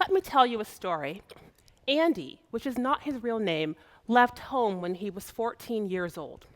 Let me tell you a story. Andy, which is not his real name, left home when he was 14 years old.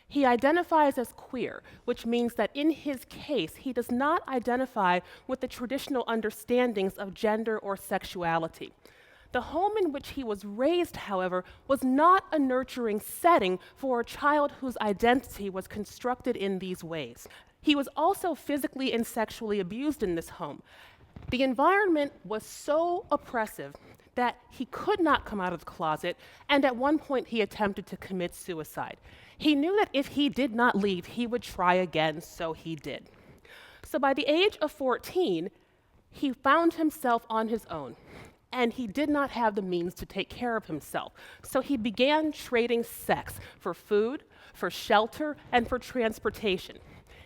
He identifies as queer, which means that in his case, he does not identify with the traditional understandings of gender or sexuality. The home in which he was raised, however, was not a nurturing setting for a child whose identity was constructed in these ways. He was also physically and sexually abused in this home. The environment was so oppressive that he could not come out of the closet, and at one point he attempted to commit suicide. He knew that if he did not leave, he would try again, so he did. So by the age of 14, he found himself on his own, and he did not have the means to take care of himself. So he began trading sex for food, for shelter, and for transportation.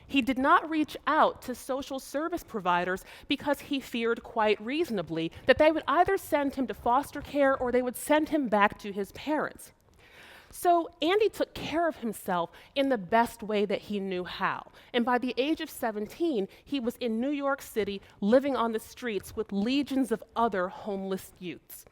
He did not reach out to social service providers because he feared quite reasonably that they would either send him to foster care or they would send him back to his parents. So Andy took care of himself in the best way that he knew how. And by the age of 17, he was in New York City living on the streets with legions of other homeless youths.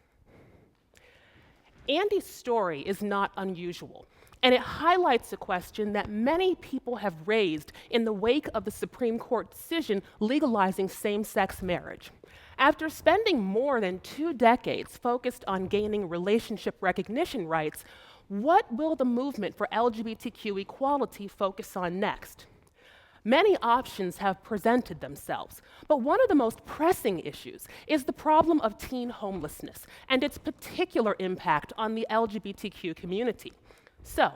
Andy's story is not unusual, and it highlights a question that many people have raised in the wake of the Supreme Court decision legalizing same-sex marriage. After spending more than 2 decades focused on gaining relationship recognition rights, what will the movement for LGBTQ equality focus on next? Many options have presented themselves, but one of the most pressing issues is the problem of teen homelessness and its particular impact on the LGBTQ community. So,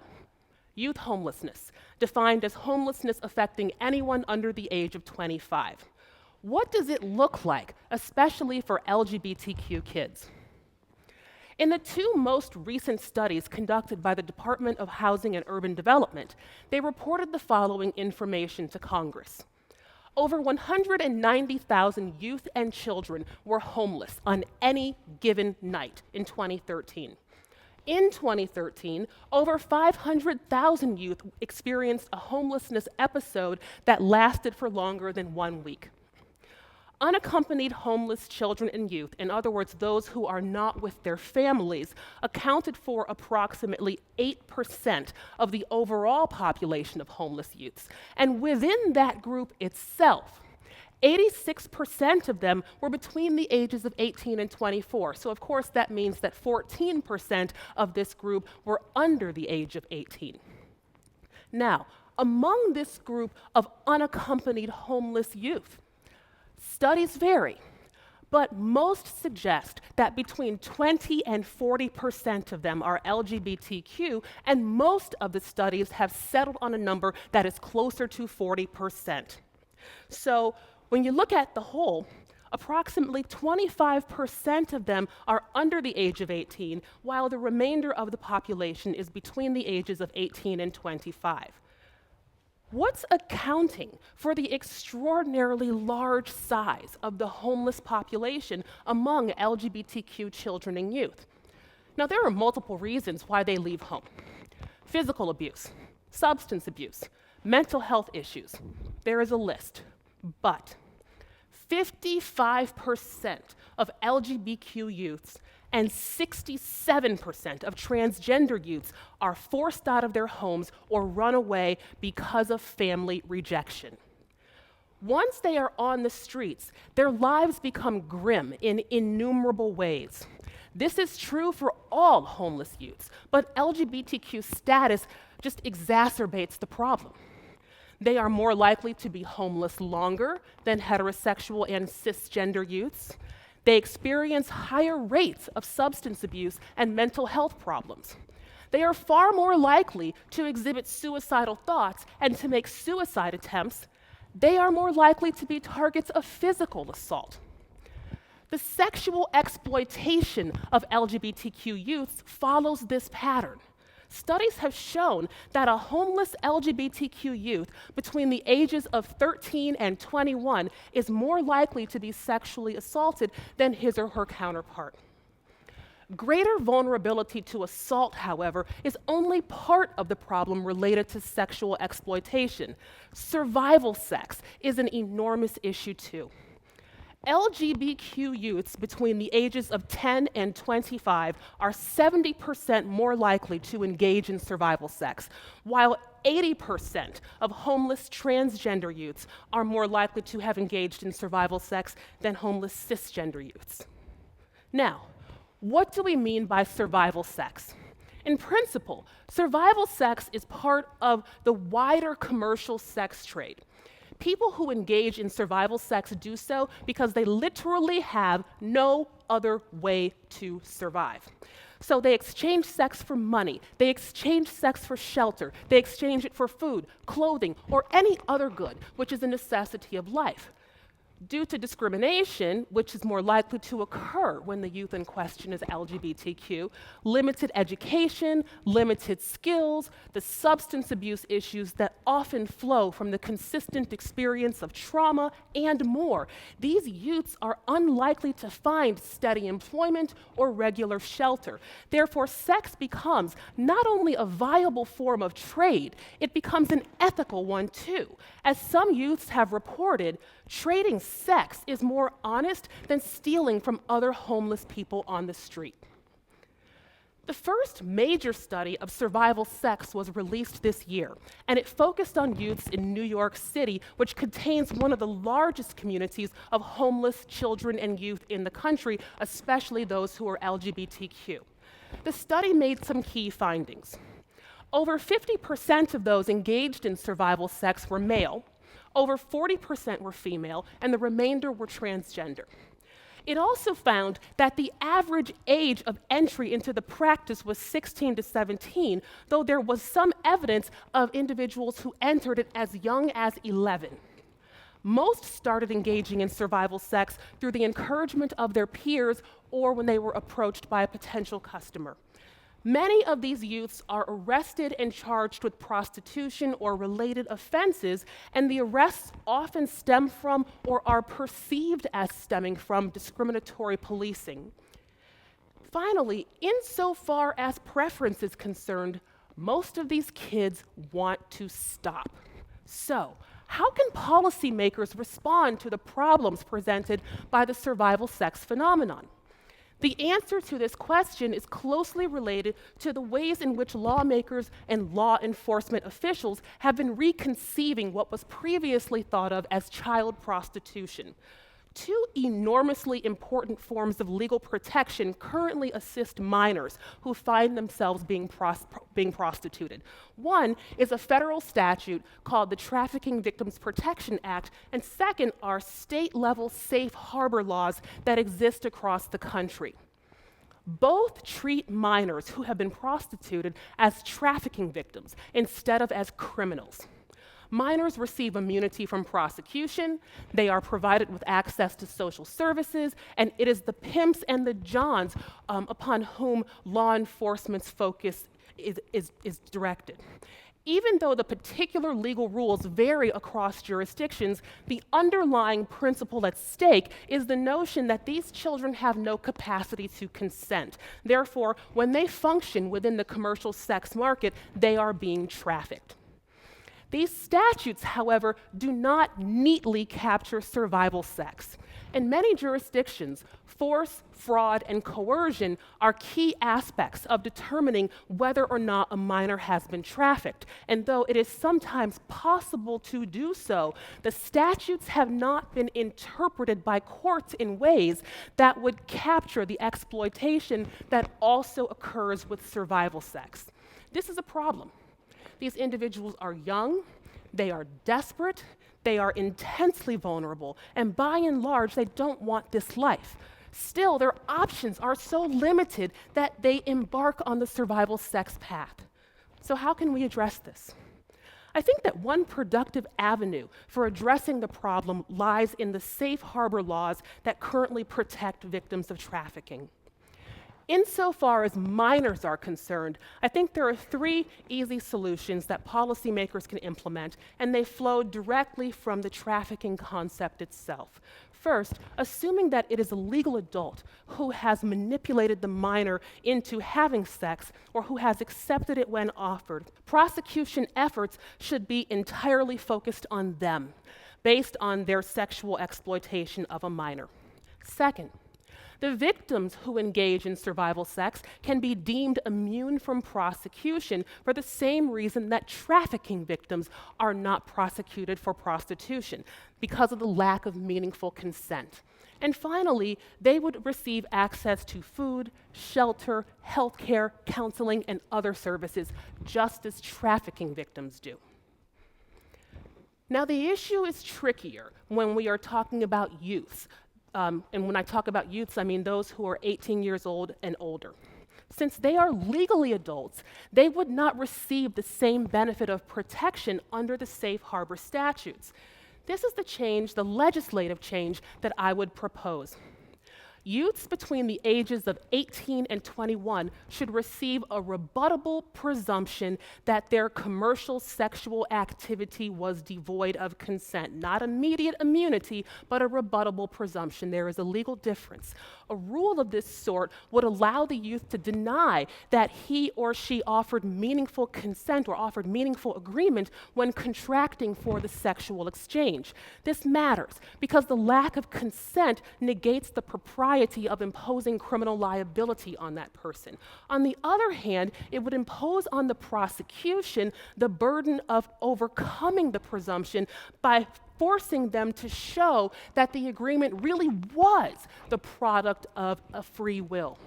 youth homelessness, defined as homelessness affecting anyone under the age of 25. What does it look like, especially for LGBTQ kids? In the 2 most recent studies conducted by the Department of Housing and Urban Development, they reported the following information to Congress. Over 190,000 youth and children were homeless on any given night in 2013. In 2013, over 500,000 youth experienced a homelessness episode that lasted for longer than 1 week. Unaccompanied homeless children and youth, in other words, those who are not with their families, accounted for approximately 8% of the overall population of homeless youths. And within that group itself, 86% of them were between the ages of 18 and 24. So of course that means that 14% of this group were under the age of 18. Now, among this group of unaccompanied homeless youth, studies vary, but most suggest that between 20 and 40% of them are LGBTQ, and most of the studies have settled on a number that is closer to 40%. So when you look at the whole, approximately 25% of them are under the age of 18, while the remainder of the population is between the ages of 18 and 25. What's accounting for the extraordinarily large size of the homeless population among LGBTQ children and youth? Now, there are multiple reasons why they leave home. Physical abuse, substance abuse, mental health issues. There is a list, but 55% of LGBTQ youths and 67% of transgender youths are forced out of their homes or run away because of family rejection. Once they are on the streets, their lives become grim in innumerable ways. This is true for all homeless youths, but LGBTQ status just exacerbates the problem. They are more likely to be homeless longer than heterosexual and cisgender youths. They experience higher rates of substance abuse and mental health problems. They are far more likely to exhibit suicidal thoughts and to make suicide attempts. They are more likely to be targets of physical assault. The sexual exploitation of LGBTQ youths follows this pattern. Studies have shown that a homeless LGBTQ youth between the ages of 13 and 21 is more likely to be sexually assaulted than his or her counterpart. Greater vulnerability to assault, however, is only part of the problem related to sexual exploitation. Survival sex is an enormous issue too. LGBTQ youths between the ages of 10 and 25 are 70% more likely to engage in survival sex, while 80% of homeless transgender youths are more likely to have engaged in survival sex than homeless cisgender youths. Now, what do we mean by survival sex? In principle, survival sex is part of the wider commercial sex trade. People who engage in survival sex do so because they literally have no other way to survive. So they exchange sex for money, they exchange sex for shelter, they exchange it for food, clothing, or any other good, which is a necessity of life. Due to discrimination, which is more likely to occur when the youth in question is LGBTQ, limited education, limited skills, the substance abuse issues that often flow from the consistent experience of trauma, and more, these youths are unlikely to find steady employment or regular shelter. Therefore, sex becomes not only a viable form of trade, it becomes an ethical one too. As some youths have reported, trading sex is more honest than stealing from other homeless people on the street. The first major study of survival sex was released this year, and it focused on youths in New York City, which contains one of the largest communities of homeless children and youth in the country, especially those who are LGBTQ. The study made some key findings. Over 50% of those engaged in survival sex were male, over 40% were female, and the remainder were transgender. It also found that the average age of entry into the practice was 16 to 17, though there was some evidence of individuals who entered it as young as 11. Most started engaging in survival sex through the encouragement of their peers or when they were approached by a potential customer. Many of these youths are arrested and charged with prostitution or related offenses, and the arrests often stem from or are perceived as stemming from discriminatory policing. Finally, insofar as preference is concerned, most of these kids want to stop. So, how can policymakers respond to the problems presented by the survival sex phenomenon? The answer to this question is closely related to the ways in which lawmakers and law enforcement officials have been reconceiving what was previously thought of as child prostitution. Two enormously important forms of legal protection currently assist minors who find themselves being prostituted. One is a federal statute called the Trafficking Victims Protection Act, and second are state-level safe harbor laws that exist across the country. Both treat minors who have been prostituted as trafficking victims instead of as criminals. Minors receive immunity from prosecution, they are provided with access to social services, and it is the pimps and the johns upon whom law enforcement's focus is directed. Even though the particular legal rules vary across jurisdictions, the underlying principle at stake is the notion that these children have no capacity to consent. Therefore, when they function within the commercial sex market, they are being trafficked. These statutes, however, do not neatly capture survival sex. In many jurisdictions, force, fraud, and coercion are key aspects of determining whether or not a minor has been trafficked. And though it is sometimes possible to do so, the statutes have not been interpreted by courts in ways that would capture the exploitation that also occurs with survival sex. This is a problem. These individuals are young, they are desperate, they are intensely vulnerable, and by and large, they don't want this life. Still, their options are so limited that they embark on the survival sex path. So how can we address this? I think that one productive avenue for addressing the problem lies in the safe harbor laws that currently protect victims of trafficking. Insofar as minors are concerned, I think there are three easy solutions that policymakers can implement, and they flow directly from the trafficking concept itself. First, assuming that it is a legal adult who has manipulated the minor into having sex or who has accepted it when offered, prosecution efforts should be entirely focused on them. based on their sexual exploitation of a minor. Second, the victims who engage in survival sex can be deemed immune from prosecution for the same reason that trafficking victims are not prosecuted for prostitution, because of the lack of meaningful consent. And finally, they would receive access to food, shelter, healthcare, counseling, and other services, just as trafficking victims do. Now, the issue is trickier when we are talking about youths. And when I talk about youths, I mean those who are 18 years old and older. Since they are legally adults, they would not receive the same benefit of protection under the safe harbor statutes. This is the legislative change that I would propose. Youths between the ages of 18 and 21 should receive a rebuttable presumption that their commercial sexual activity was devoid of consent. Not immediate immunity, but a rebuttable presumption. There is a legal difference. A rule of this sort would allow the youth to deny that he or she offered meaningful consent or offered meaningful agreement when contracting for the sexual exchange. This matters because the lack of consent negates the propriety of imposing criminal liability on that person. On the other hand, it would impose on the prosecution the burden of overcoming the presumption by forcing them to show that the agreement really was the product of a free will.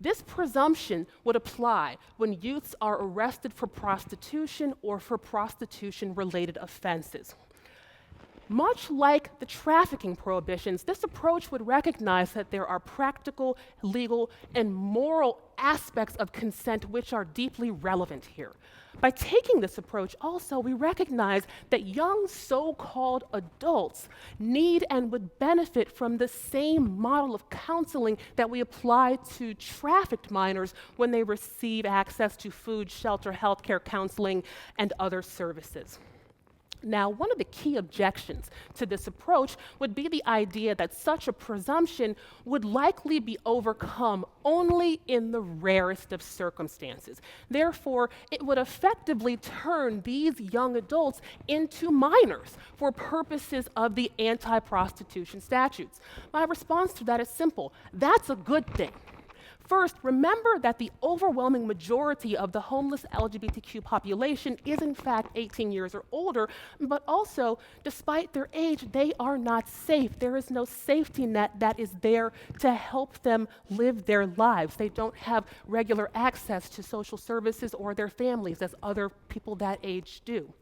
This presumption would apply when youths are arrested for prostitution or for prostitution-related offenses. Much like the trafficking prohibitions, this approach would recognize that there are practical, legal, and moral aspects of consent which are deeply relevant here. By taking this approach also, we recognize that young so-called adults need and would benefit from the same model of counseling that we apply to trafficked minors when they receive access to food, shelter, healthcare, counseling, and other services. Now, one of the key objections to this approach would be the idea that such a presumption would likely be overcome only in the rarest of circumstances. Therefore, it would effectively turn these young adults into minors for purposes of the anti-prostitution statutes. My response to that is simple. That's a good thing. First, remember that the overwhelming majority of the homeless LGBTQ population is in fact 18 years or older, but also, despite their age, they are not safe. There is no safety net that is there to help them live their lives. They don't have regular access to social services or their families as other people that age do.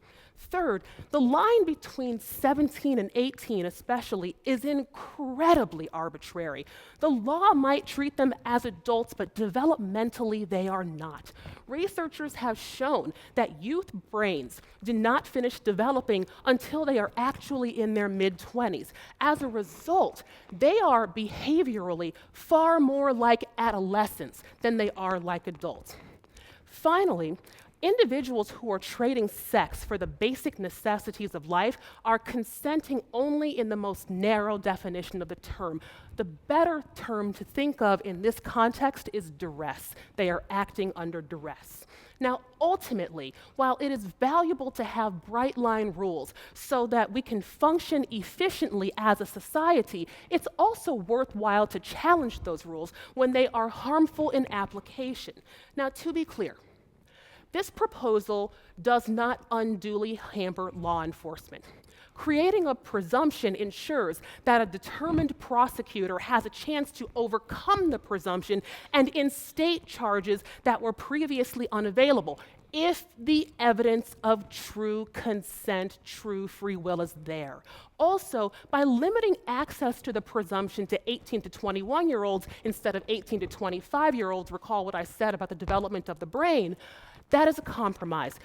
Third, the line between 17 and 18 especially is incredibly arbitrary. The law might treat them as adults, but developmentally they are not. Researchers have shown that youth brains do not finish developing until they are actually in their mid-20s. As a result, they are behaviorally far more like adolescents than they are like adults. Finally, individuals who are trading sex for the basic necessities of life are consenting only in the most narrow definition of the term. The better term to think of in this context is duress. They are acting under duress. Now, ultimately, while it is valuable to have bright line rules so that we can function efficiently as a society, it's also worthwhile to challenge those rules when they are harmful in application. Now, to be clear, this proposal does not unduly hamper law enforcement. Creating a presumption ensures that a determined prosecutor has a chance to overcome the presumption and instate charges that were previously unavailable if the evidence of true consent, true free will is there. Also, by limiting access to the presumption to 18 to 21-year-olds instead of 18 to 25-year-olds, recall what I said about the development of the brain, that is a compromise.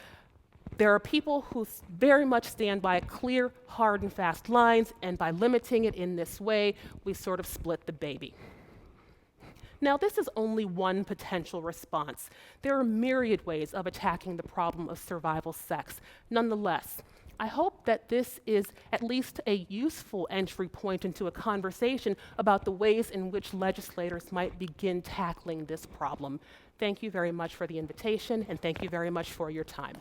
There are people who very much stand by clear, hard, and fast lines, and by limiting it in this way, we sort of split the baby. Now, this is only one potential response. There are myriad ways of attacking the problem of survival sex. Nonetheless, I hope that this is at least a useful entry point into a conversation about the ways in which legislators might begin tackling this problem. Thank you very much for the invitation, and thank you very much for your time.